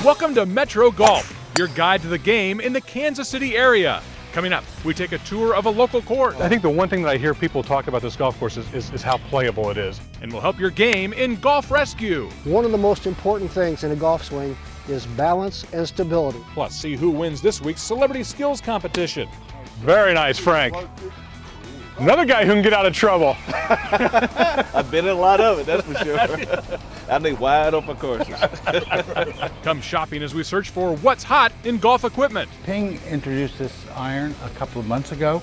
Welcome to Metro Golf, your guide to the game in the Kansas City area. Coming up, we take a tour of a local course. I think the one thing that I hear people talk about this golf course is how playable it is. And we'll help your game in golf rescue. One of the most important things in a golf swing is balance and stability. Plus, see who wins this week's Celebrity Skills Competition. Very nice, Frank. Another guy who can get out of trouble. I've been in a lot of it, that's for sure. I need wide open courses. Come shopping as we search for what's hot in golf equipment. Ping introduced this iron a couple of months ago,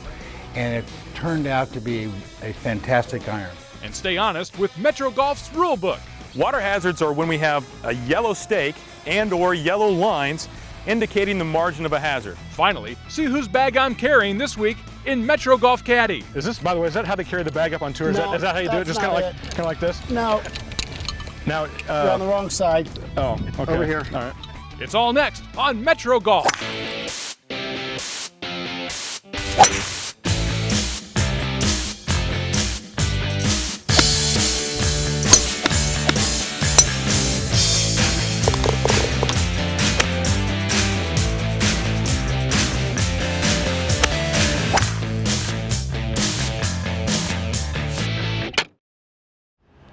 and it's turned out to be a fantastic iron. And stay honest with Metro Golf's rule book. Water hazards are when we have a yellow stake and/or yellow lines indicating the margin of a hazard. Finally, see whose bag I'm carrying this week in Metro Golf Caddy. Is this, by the way, is that how they carry the bag up on tour? No, Is that how you do it? Just kind of like this? Now, Now, you're on the wrong side. oh, okay. Over here. All right. It's all next on Metro Golf.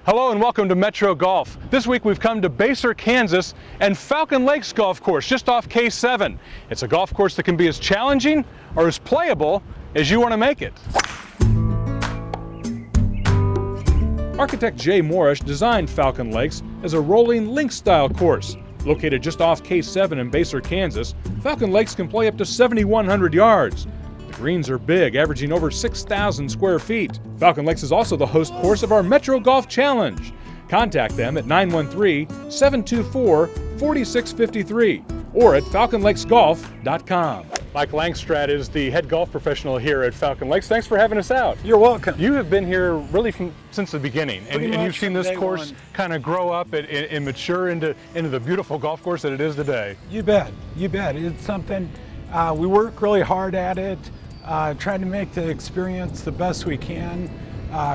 Hello and welcome to Metro Golf. This week we've come to Basehor, Kansas and Falcon Lakes Golf Course just off K7. It's a golf course that can be as challenging or as playable as you want to make it. Architect Jay Morrish designed Falcon Lakes as a rolling link-style course. Located just off K7 in Basehor, Kansas, Falcon Lakes can play up to 7,100 yards. The greens are big, averaging over 6,000 square feet. Falcon Lakes is also the host course of our Metro Golf Challenge. Contact them at 913-724-4653 or at falconlakesgolf.com. Mike Langstrad is the head golf professional here at Falcon Lakes. Thanks for having us out. You're welcome. You have been here really since the beginning, and Pretty you've much seen from this day course one. kind of grow up and mature into the beautiful golf course that it is today. You bet, you bet. It's something, we work really hard at it, trying to make the experience the best we can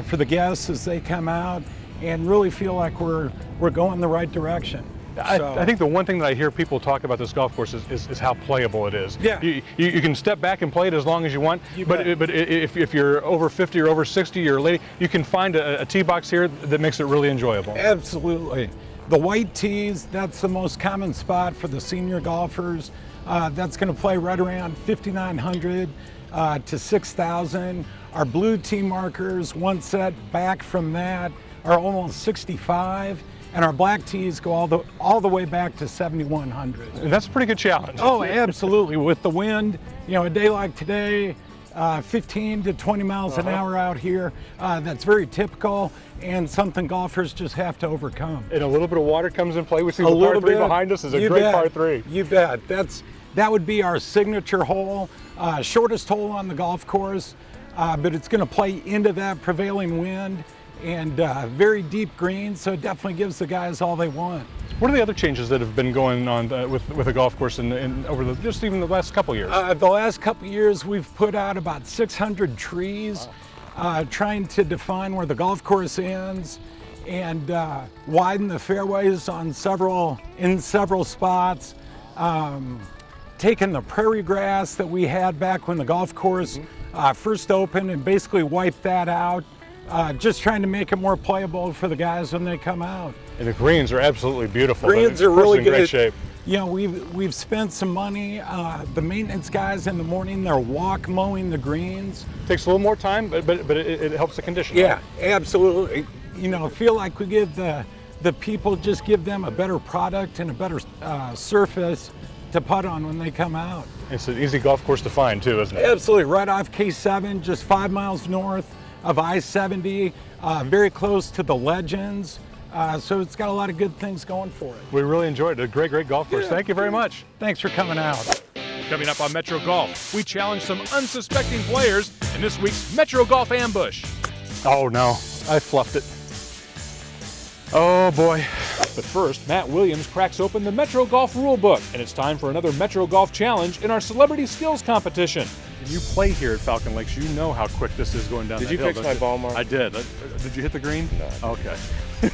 for the guests as they come out, and really feel like we're going the right direction. I think the one thing that I hear people talk about this golf course is how playable it is. Yeah. You can step back and play it as long as you want, but if you're over 50 or over 60 or late, you can find a tee box here that makes it really enjoyable. Absolutely. The white tees, that's the most common spot for the senior golfers. That's going to play right around 5,900 to 6,000. Our blue tee markers, one set back from that, are almost 65. And our black tees go all the way back to 7,100. And that's a pretty good challenge. Oh, absolutely. With the wind, you know, a day like today, 15 to 20 miles an hour out here, that's very typical and something golfers just have to overcome. And a little bit of water comes in play. We see the par 3 behind us is a great par 3. You bet. That would be our signature hole, shortest hole on the golf course, but it's going to play into that prevailing wind. And very deep greens, so it definitely gives the guys all they want. What are the other changes that have been going on with a golf course in over just even the last couple years? The last couple years, we've put out about 600 trees, trying to define where the golf course ends and widen the fairways in several spots. Taking the prairie grass that we had back when the golf course first opened and basically wiped that out. Just trying to make it more playable for the guys when they come out. And the greens are absolutely beautiful. Greens are really good. In great shape. You know, we've spent some money. The maintenance guys in the morning, they're walk mowing the greens. Takes a little more time, but it helps the condition. Yeah, right? absolutely. You know, feel like we give the people, just give them a better product and a better surface to putt on when they come out. It's an easy golf course to find too, isn't it? Absolutely, right off K7, just 5 miles north of I-70, very close to the Legends. So it's got a lot of good things going for it. We really enjoyed it. A great golf course. Yeah. Thank you very much. Thanks for coming out. Coming up on Metro Golf, we challenge some unsuspecting players in this week's Metro Golf Ambush. Oh no, I fluffed it. Oh boy. But first, Matt Williams cracks open the Metro Golf Rulebook, and it's time for another Metro Golf Challenge in our Celebrity Skills Competition. You play here at Falcon Lakes, you know how quick this is going down Did that you hill, fix don't my you? ball mark? I did. Did you hit the green? No. Okay.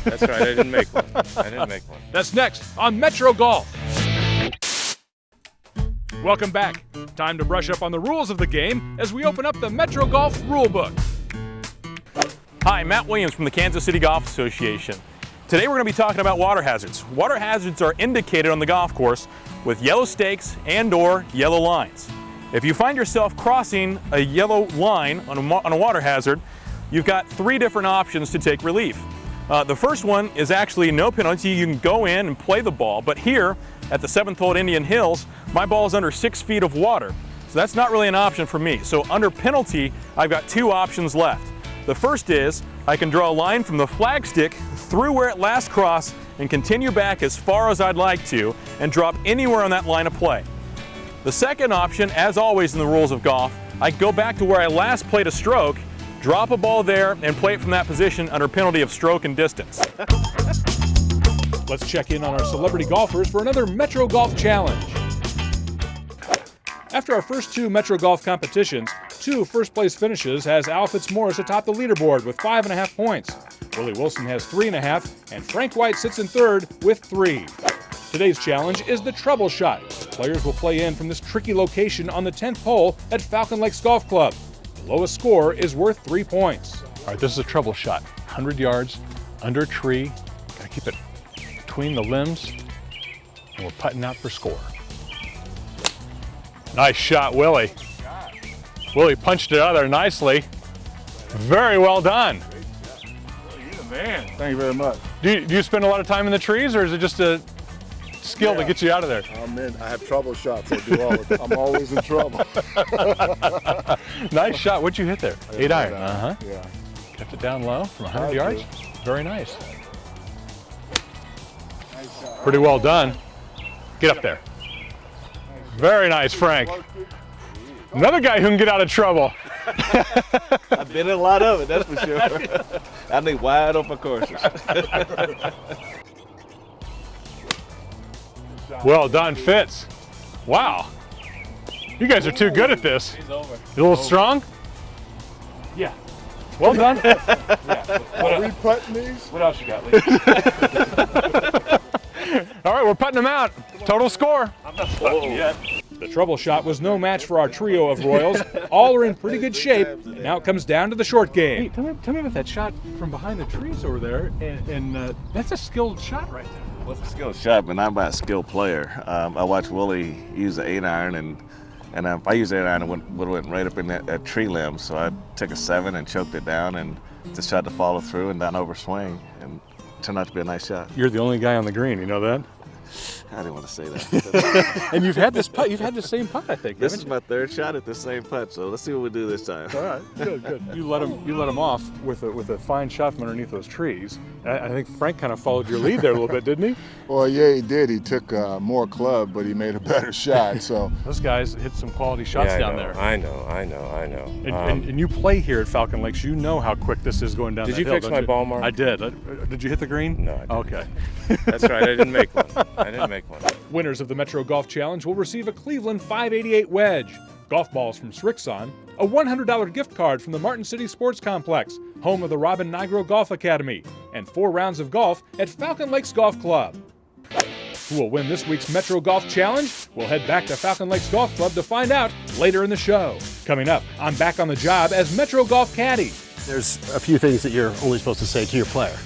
That's right, I didn't make one. I didn't make one. That's next on Metro Golf. Welcome back. Time to brush up on the rules of the game as we open up the Metro Golf Rulebook. Hi, Matt Williams from the Kansas City Golf Association. Today we're going to be talking about water hazards. Water hazards are indicated on the golf course with yellow stakes and/or yellow lines. If you find yourself crossing a yellow line on a water hazard, you've got three different options to take relief. The first one is actually no penalty. You can go in and play the ball, but here at the 7th hole at Indian Hills, my ball is under 6 feet of water. So that's not really an option for me. So under penalty, I've got two options left. The first is I can draw a line from the flagstick through where it last crossed and continue back as far as I'd like to and drop anywhere on that line of play. The second option, as always in the rules of golf, I can go back to where I last played a stroke, drop a ball there, and play it from that position under penalty of stroke and distance. Let's check in on our celebrity golfers for another Metro Golf Challenge. After our first two Metro Golf competitions, two first-place finishes has Al Fitzmaurice atop the leaderboard with 5.5 points. Willie Wilson has 3.5, and Frank White sits in third with 3. Today's challenge is the treble shot. Players will play in from this tricky location on the 10th hole at Falcon Lakes Golf Club. The lowest score is worth 3 points. All right, this is a treble shot. 100 yards, under a tree. Gotta keep it between the limbs, and we're putting out for score. Nice shot, Willie. Willie punched it out of there nicely. Very well done. You're the man. Thank you very much. Do you spend a lot of time in the trees, or is it just a skill to get you out of there? I have trouble shots. I do all the time. I'm always in trouble. Nice shot. What'd you hit there? 8 iron. Uh-huh. Yeah. Kept it down low from 100 yards. Very nice. Pretty well done. Get up there. Very nice, Frank. Another guy who can get out of trouble. I've been in a lot of it, that's for sure. I need wide open courses. Well done, Fitz. Wow. You guys are too good at this. You a little strong? Yeah. Well done. Are we putting these? What else you got, Leif? All right, we're putting them out. Total score. I'm not putting yet. The treble shot was no match for our trio of Royals. All are in pretty good shape. Now it comes down to the short Hey, game. tell me about that shot from behind the trees over there. And that's a skilled shot right there. Well, it's a skilled shot, but I'm not a skilled player. I watched Willie use the 8 iron, and if I used 8 iron, it would have went right up in that tree limb. So I took a 7 and choked it down, and just tried to follow through and down over swing, and it turned out to be a nice shot. You're the only guy on the green, you know that? I didn't want to say that. And you've had this putt. You've had the same putt, I think. This is my third shot at the same putt, so let's see what we do this time. All right, good. You let him off with a fine shot from underneath those trees. I think Frank kind of followed your lead there a little bit, didn't he? Well, yeah, he did. He took more club, but he made a better shot. So Those guys hit some quality shots down there. I know. And you play here at Falcon Lakes. You know how quick this is going down Did that you hill, fix don't my you? ball mark? I did. Did you hit the green? No, I didn't. Okay. That's right, I didn't make one. Winners of the Metro Golf Challenge will receive a Cleveland 588 wedge, golf balls from Srixon, a $100 gift card from the Martin City Sports Complex, home of the Robin Nigro Golf Academy, and 4 rounds of golf at Falcon Lakes Golf Club. Who will win this week's Metro Golf Challenge? We'll head back to Falcon Lakes Golf Club to find out later in the show. Coming up, I'm back on the job as Metro Golf Caddy. There's a few things that you're only supposed to say to your player.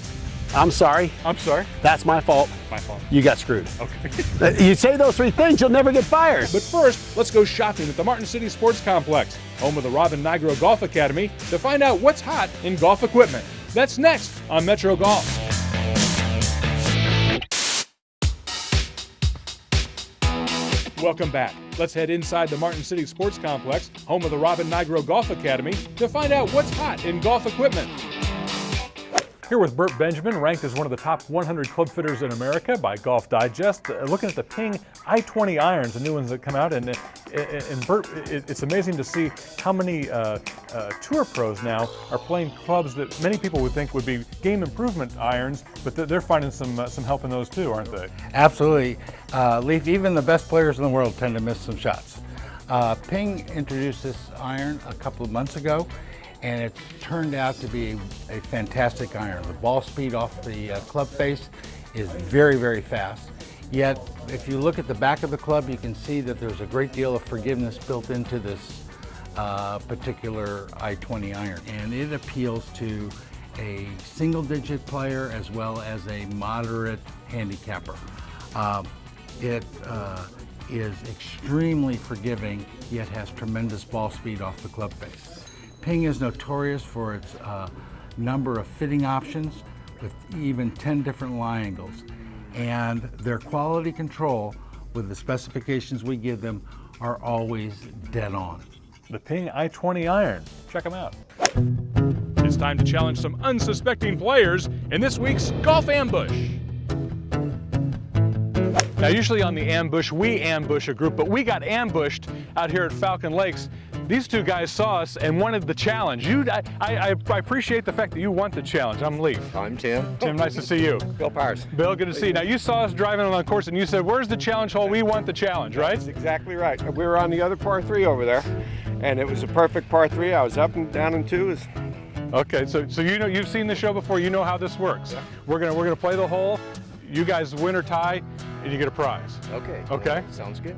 I'm sorry. I'm sorry. That's my fault. My fault. You got screwed. Okay. You say those 3 things, you'll never get fired. But first, let's go shopping at the Martin City Sports Complex, home of the Robin Nigro Golf Academy, to find out what's hot in golf equipment. That's next on Metro Golf. Welcome back. Let's head inside the Martin City Sports Complex, home of the Robin Nigro Golf Academy, to find out what's hot in golf equipment. Here with Burt Benjamin, ranked as one of the top 100 club fitters in America by Golf Digest. Looking at the Ping I-20 irons, the new ones that come out, and Burt, it's amazing to see how many tour pros now are playing clubs that many people would think would be game improvement irons, but they're finding some help in those too, aren't they? Absolutely. Leif, even the best players in the world tend to miss some shots. Ping introduced this iron a couple of months ago, and it's turned out to be a fantastic iron. The ball speed off the club face is very, very fast. Yet, if you look at the back of the club, you can see that there's a great deal of forgiveness built into this particular I-20 iron. And it appeals to a single-digit player as well as a moderate handicapper. It is extremely forgiving, yet has tremendous ball speed off the club face. Ping is notorious for its number of fitting options with even 10 different lie angles. And their quality control with the specifications we give them are always dead on. The Ping I-20 iron. Check them out. It's time to challenge some unsuspecting players in this week's Golf Ambush. Now, usually on the ambush, we ambush a group, but we got ambushed out here at Falcon Lakes. These two guys saw us and wanted the challenge. I appreciate the fact that you want the challenge. I'm Leif. I'm Tim. Tim, nice to see you. Bill Powers. Bill, good to see you. Now, you saw us driving on the course and you said, where's the challenge hole? We want the challenge, right? That's exactly right. We were on the other par 3 over there, and it was a perfect par 3. I was up and down in 2. Okay, so you know, you've seen the show before. You know how this works. Yeah. We're gonna play the hole. You guys win or tie, and you get a prize. Okay. Okay. Sounds good.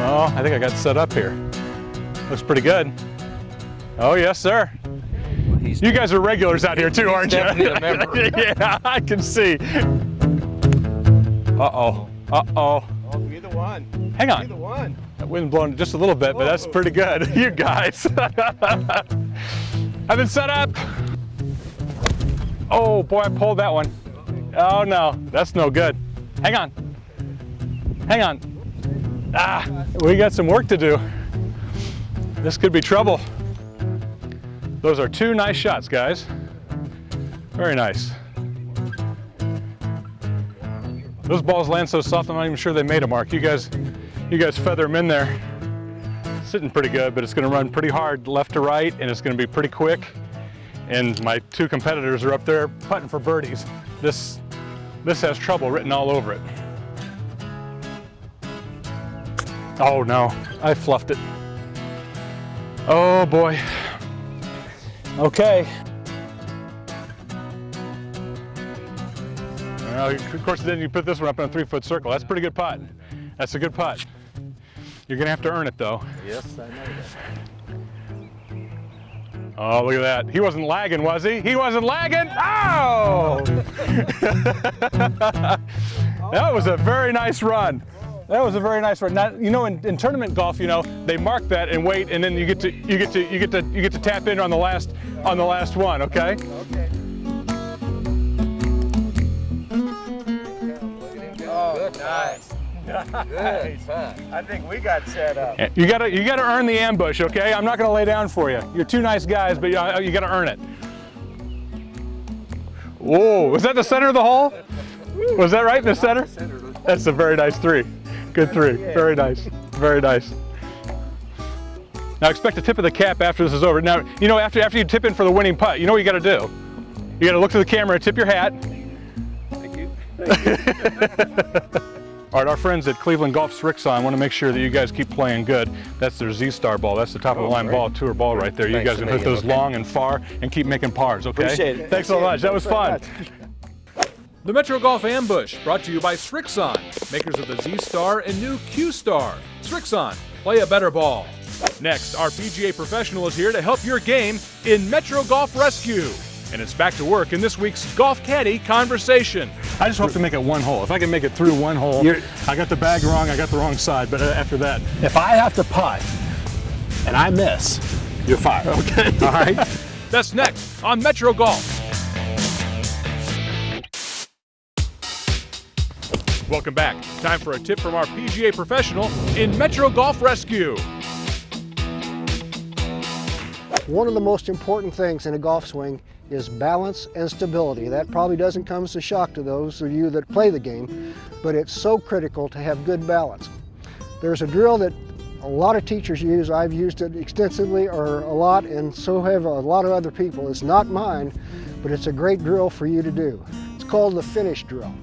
Oh, I think I got set up here. Looks pretty good. Oh, yes, sir. Well, you guys are regulars out here too, aren't you? Definitely a member. Yeah, I can see. Uh-oh. Uh-oh. Oh, either one. Hang on. Either one. That wind blowing just a little bit, but that's pretty good. You guys. I've been set up. Oh, boy, I pulled that one. Oh, no, that's no good. Hang on. Hang on. Ah, we got some work to do. This could be trouble. Those are 2 nice shots, guys. Very nice. Those balls land so soft, I'm not even sure they made a mark. You guys feather them in there. Sitting pretty good, but it's gonna run pretty hard left to right, and it's gonna be pretty quick. And my 2 competitors are up there putting for birdies. This has trouble written all over it. Oh no, I fluffed it. Oh boy. Okay. Well, of course, then you put this one up in a 3-foot circle. That's a pretty good putt. That's a good putt. You're gonna have to earn it though. Yes, I know that. Oh, look at that. He wasn't lagging, was he? He wasn't lagging? Oh! That was a very nice run. That was a very nice run. Now, you know, in tournament golf, you know, they mark that and wait, and then you get to tap in on the last one. Okay. Okay. Oh, good, nice. Nice. I think we got set up. You gotta earn the ambush. Okay. I'm not gonna lay down for you. You're 2 nice guys, but you gotta earn it. Whoa! Was that the center of the hole? Was that right in the center? That's a very nice 3. Good 3. Very nice. Very nice. Now expect a tip of the cap after this is over. Now, you know, after you tip in for the winning putt, you know what you got to do? You got to look to the camera and tip your hat. Thank you. All right, our friends at Cleveland Golf's Rixon want to make sure that you guys keep playing good. That's their Z-Star ball. That's the top of the line ball, tour ball right there. You guys can hit those long and far and keep making pars, okay? Appreciate it. Thanks so much. That was fun. The Metro Golf Ambush, brought to you by Srixon, makers of the Z-Star and new Q-Star. Srixon, play a better ball. Next, our PGA professional is here to help your game in Metro Golf Rescue. And it's back to work in this week's Golf Caddy Conversation. I just hope to make it 1 hole. If I can make it through 1 hole, I got the bag wrong, I got the wrong side, but after that. If I have to putt and I miss, you're fired. Okay. All right? That's next on Metro Golf. Welcome back. Time for a tip from our PGA professional in Metro Golf Rescue. One of the most important things in a golf swing is balance and stability. That probably doesn't come as a shock to those of you that play the game, but it's so critical to have good balance. There's a drill that a lot of teachers use. I've used it extensively or a lot, and so have a lot of other people. It's not mine, but it's a great drill for you to do. It's called the finish drill.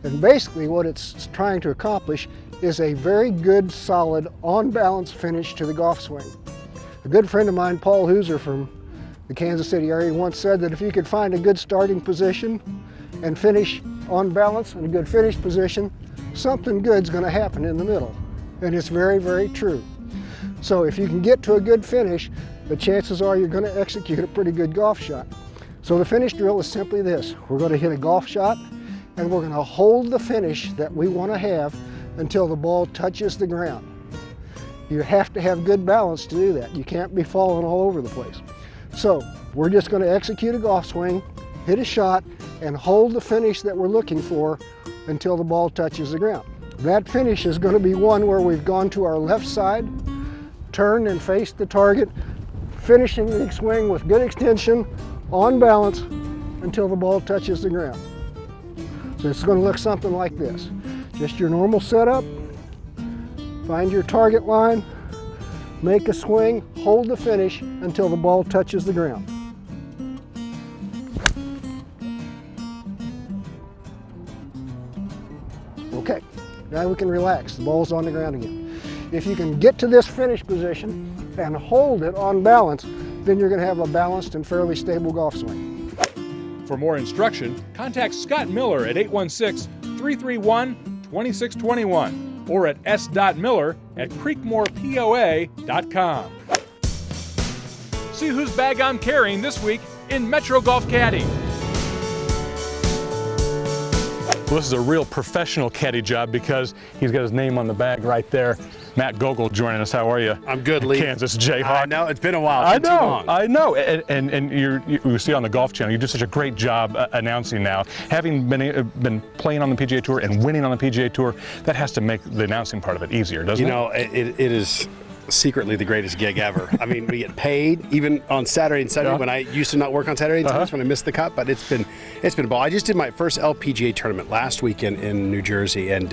And basically what it's trying to accomplish is a very good, solid, on-balance finish to the golf swing. A good friend of mine, Paul Hooser from the Kansas City area, once said that if you could find a good starting position and finish on balance, and a good finish position, something good's going to happen in the middle. And it's very, very true. So if you can get to a good finish, the chances are you're going to execute a pretty good golf shot. So the finish drill is simply this. We're going to hit a golf shot, and we're going to hold the finish that we want to have until the ball touches the ground. You have to have good balance to do that. You can't be falling all over the place. So we're just going to execute a golf swing, hit a shot, and hold the finish that we're looking for until the ball touches the ground. That finish is going to be one where we've gone to our left side, turned and faced the target, finishing the swing with good extension, on balance, until the ball touches the ground. So it's going to look something like this. Just your normal setup, find your target line, make a swing, hold the finish until the ball touches the ground. Okay, now we can relax. The ball's on the ground again. If you can get to this finish position and hold it on balance, then you're going to have a balanced and fairly stable golf swing. For more instruction, contact Scott Miller at 816-331-2621 or at s.miller@creekmorepoa.com. See whose bag I'm carrying this week in Metro Golf Caddy. Well, this is a real professional caddy job because he's got his name on the bag right there. Matt Gogol joining us. How are you? I'm good, Leif. Kansas Jayhawk. I know, it's been a while. It's been too long. I know. And you see on the Golf Channel, you do such a great job announcing now. Having been playing on the PGA Tour and winning on the PGA Tour, that has to make the announcing part of it easier, doesn't it? You know, it is secretly the greatest gig ever. I mean, we get paid even on Saturday and Sunday when I used to not work on Saturday and Sundays when I missed the cut, but it's been a ball. I just did my first LPGA tournament last weekend in New Jersey, and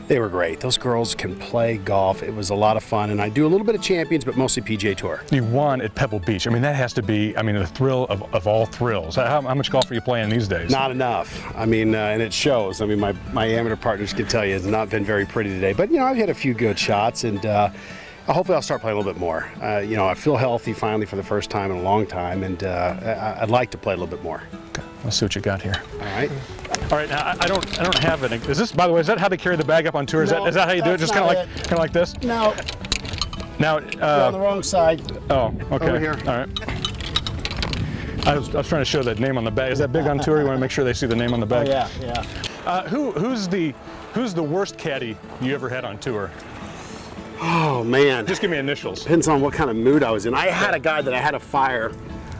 they were great. Those girls can play golf. It was a lot of fun, and I do a little bit of Champions, but mostly PGA Tour. You won at Pebble Beach. I mean, that has to be, I mean, the thrill of all thrills. How much golf are you playing these days? Not enough. I mean, and it shows. I mean, my amateur partners can tell you it's not been very pretty today, but you know, I've hit a few good shots, and hopefully I'll start playing a little bit more. You know, I feel healthy finally for the first time in a long time, and I'd like to play a little bit more. Okay, let's see what you got here. All right. All right. Now I don't have it. Is this, by the way, is that how they carry the bag up on tour? Is that how you do it? Just kind of like this? No. Now You're on the wrong side. Oh, okay. Over here. All right. I was trying to show that name on the bag. Is that big on tour? You want to make sure they see the name on the bag? Oh, yeah. Who's the worst caddy you ever had on tour? Oh man. Just give me initials. Depends on what kind of mood I was in. I had a guy that I had to fire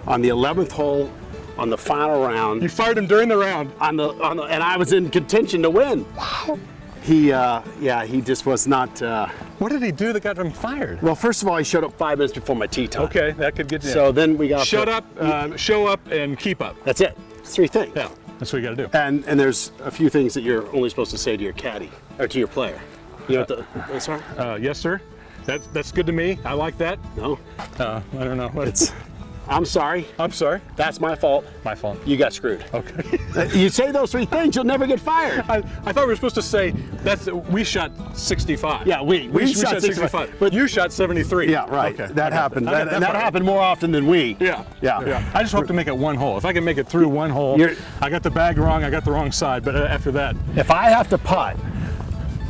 on the 11th hole on the final round. You fired him during the round. And I was in contention to win. Wow. He just was not. What did he do that got him fired? Well, first of all, he showed up 5 minutes before my tee time. Okay, that could get you. So then we got show up, and keep up. That's it. It's 3 things. Yeah, that's what you got to do. And there's a few things that you're only supposed to say to your caddy or to your player. You know what that's right? Yes, sir. That's good to me. I like that. No. I don't know. I'm sorry. I'm sorry. That's my fault. My fault. You got screwed. Okay. You say those 3 things, you'll never get fired. I thought we were supposed to say we shot 65. Yeah, we shot 65. But you shot 73. Yeah, right. Okay. That happened. That happened more often than we. Yeah. I just hope to make it one hole. If I can make it through one hole, I got the bag wrong, I got the wrong side, but after that. If I have to putt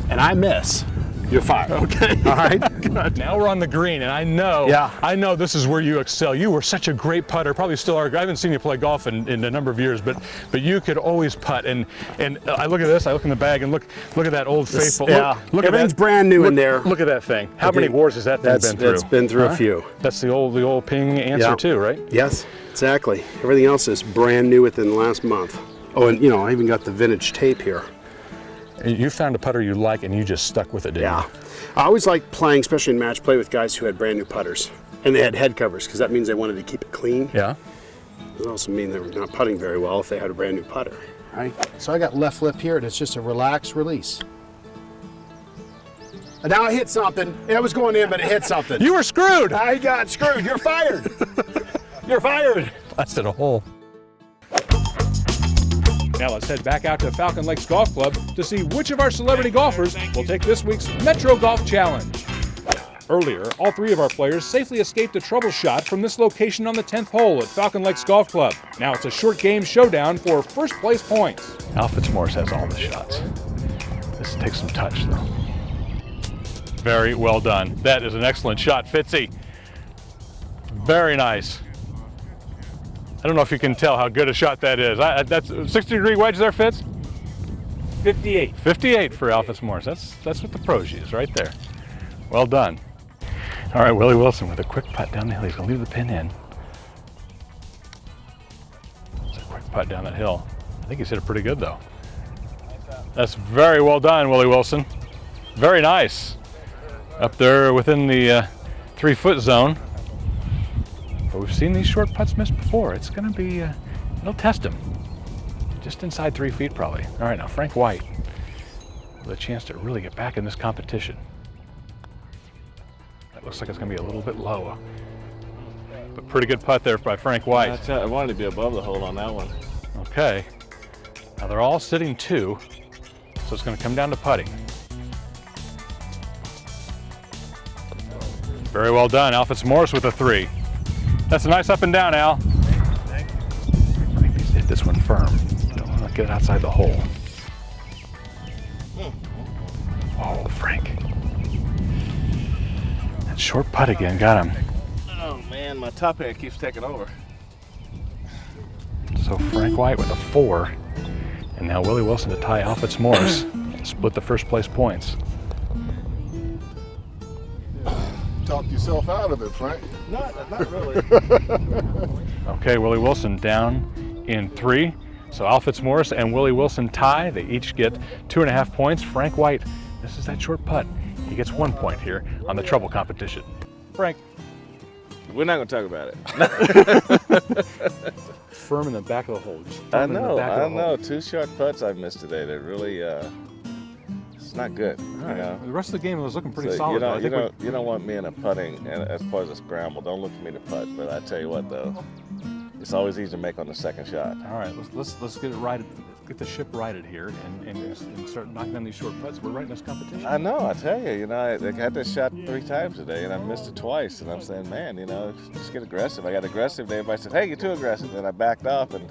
and I miss, you're fired. Okay. All right. Good. Now we're on the green, and I know this is where you excel. You were such a great putter, probably still are. I haven't seen you play golf in a number of years, but you could always putt. And I look at this, I look in the bag, and look at that old faithful. Yeah. Look Everything's brand new in there. Look at that thing. How many wars has that thing been through? It's been through a few. That's the old ping answer too, right? Yes, exactly. Everything else is brand new within the last month. Oh, and I even got the vintage tape here. You found a putter you like, and you just stuck with it, didn't you? I always liked playing, especially in match play, with guys who had brand new putters. And they had head covers, because that means they wanted to keep it clean. Yeah. It would also mean they were not putting very well if they had a brand new putter. Right? So I got left lip here, and it's just a relaxed release. And now I hit something. It was going in, but it hit something. You were screwed! I got screwed. You're fired. You're fired. Blasted a hole. Now let's head back out to Falcon Lakes Golf Club to see which of our celebrity golfers will take this week's Metro Golf Challenge. Earlier, all three of our players safely escaped a trouble shot from this location on the 10th hole at Falcon Lakes Golf Club. Now it's a short game showdown for first place points. Alfred Morris has all the shots. This takes some touch though. Very well done. That is an excellent shot, Fitzy. Very nice. I don't know if you can tell how good a shot that is. That's 60-degree wedge there, Fitz? 58. 58 for Alfred Morris. That's what the pros use right there. Well done. All right, Willie Wilson with a quick putt down the hill. He's gonna leave the pin in. It's a quick putt down that hill. I think he's hit it pretty good though. That's very well done, Willie Wilson. Very nice. Up there within the 3-foot zone. But we've seen these short putts missed before. It's gonna be, it'll test him. Just inside 3 feet probably. All right, now Frank White with a chance to really get back in this competition. That looks like it's gonna be a little bit low. But pretty good putt there by Frank White. I wanted to be above the hole on that one. Okay. Now they're all sitting 2, so it's gonna come down to putting. Very well done, Alfred Morris with a 3. That's a nice up and down, Al. Thank you. Frank needs to hit this one firm. Don't want to get it outside the hole. Oh, Frank. That short putt again got him. Oh man, my top hat keeps taking over. So Frank White with a 4. And now Willie Wilson to tie Alfred Morris and split the first place points. Talk yourself out of it, Frank. Not really. Okay, Willie Wilson down in 3. So Alfred Morris and Willie Wilson tie. They each get 2.5 points. Frank White, this is that short putt. He gets 1 point here on the trouble competition. Frank. We're not going to talk about it. Firm in the back of the hole. Just I firm in the back of the hole. 2 short putts I've missed today. They're really, it's not good. All right. You know? The rest of the game was looking pretty So solid. you don't want me in a putting, and as far as a scramble, don't look for me to putt. But I tell you what, though, it's always easy to make on the second shot. All right, let's get it righted. Get the ship righted here and start knocking down these short putts. We're right in this competition. I know, I tell you, I had this shot 3 times today, and I missed it twice. And I'm saying, man, just get aggressive. I got aggressive. Everybody said, hey, you're too aggressive. Then I backed off, and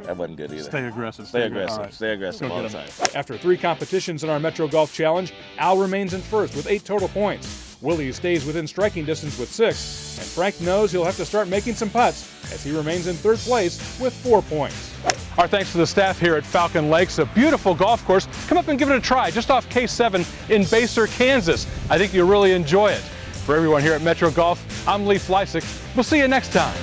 that wasn't good either. Stay aggressive. Stay aggressive. Right. Stay aggressive all the time. After 3 competitions in our Metro Golf Challenge, Al remains in first with 8 total points. Willie stays within striking distance with 6, and Frank knows he'll have to start making some putts as he remains in 3rd place with 4 points. Our thanks to the staff here at Falcon Lakes, a beautiful golf course. Come up and give it a try, just off K7 in Baser, Kansas. I think you'll really enjoy it. For everyone here at Metro Golf, I'm Leif Lisec. We'll see you next time.